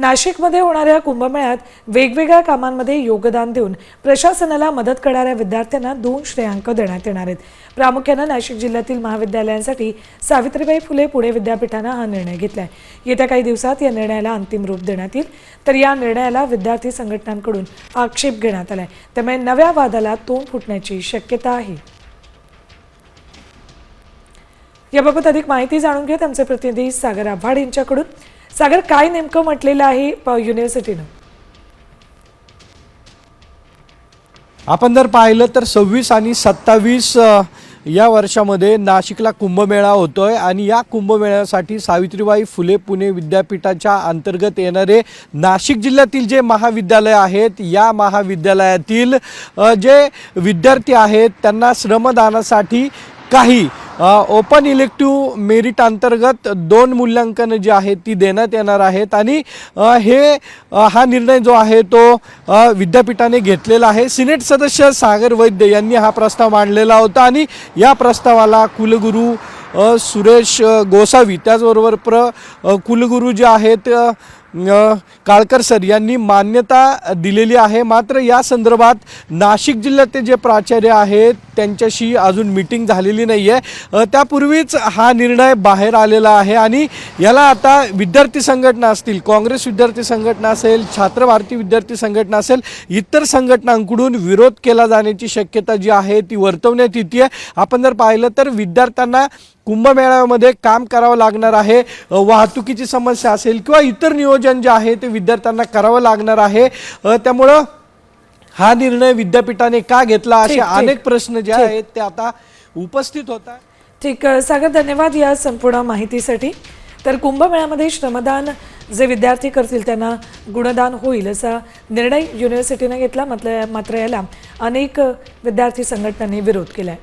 नाशिकमध्ये होणाऱ्या कुंभमेळ्यात वेगवेगळ्या कामांमध्ये योगदान देऊन प्रशासनाला मदत करणाऱ्या विद्यार्थ्यांना 2 श्रेयांक देण्यात येणार आहेत। प्रामुख्याने नाशिक जिल्ह्यातील महाविद्यालयांसाठी सावित्रीबाई फुले पुणे विद्यापीठाने हा निर्णय घेतलाय। येत्या काही दिवसात या निर्णयाला अंतिम रूप देण्यात येईल, तर या निर्णयाला विद्यार्थी संघटनांकडून आक्षेप घेण्यात आलाय, त्यामुळे नव्या वादाला तोंड फुटण्याची शक्यता आहे। याबाबत अधिक माहिती जाणून घेत आमचे प्रतिनिधी सागर आव्हाड यांच्याकडून। सागर, काय नेमकं म्हटलेलं आहे युनिव्हर्सिटीनं? आपण जर पाहिलं तर 26 आणि 27 या वर्षामध्ये नाशिकला कुंभमेळा होतोय आणि या कुंभमेळ्यासाठी सावित्रीबाई फुले पुणे विद्यापीठाच्या अंतर्गत येणारे नाशिक जिल्ह्यातील जे महाविद्यालय आहेत, या महाविद्यालयातील जे विद्यार्थी आहेत त्यांना श्रमदानासाठी काही ओपन इलेक्टिव्ह मेरिट अंतर्गत 2 मूल्यांकन जी आहेत ती देण्यात येणार आहेत आणि हा निर्णय जो आहे तो विद्यापीठाने घेतलेला आहे। सिनेट सदस्य सागर वैद्य यांनी हा प्रस्ताव मांडलेला होता आणि या प्रस्तावाला कुलगुरू सुरेश गोसावी त्याचबरोबर कुलगुरू जे आहेत काळकर सर यांनी मान्यता दिलेली आहे। मात्र या संदर्भात नाशिक जिल्ह्याचे जे प्राचार्य आहेत त्यांच्याशी अजून मीटिंग झालेली नाही आहे। त्यापूर्वीच हा निर्णय बाहेर आलेला आहे आणि याला आता विद्यार्थी संघटना असतील, काँग्रेस विद्यार्थी संघटना असेल, छात्र भारती विद्यार्थी संघटना असेल, इतर संघटनांकडून विरोध केला जाण्याची शक्यता जी आहे ती वर्तवण्यात येते। आपण जर पाहिलं तर विद्यार्थ्यांना कुंभमेळ्यामध्ये काम करावं लागणार आहे, वाहतुकीची समस्या असेल किंवा इतर नियोजन जे आहे ते विद्यार्थ्यांना करावं लागणार आहे। त्यामुळं हा निर्णय विद्यापीठाने का घेतला असे अनेक प्रश्न जे आहेत ते आता उपस्थित होतात। ठीक सागर, धन्यवाद या संपूर्ण माहितीसाठी। तर कुंभमेळ्यामध्ये श्रमदान जे विद्यार्थी करतील त्यांना गुणदान होईल असा निर्णय युनिव्हर्सिटीने घेतला, मात्र याला अनेक विद्यार्थी संघटनांनी विरोध केलाय।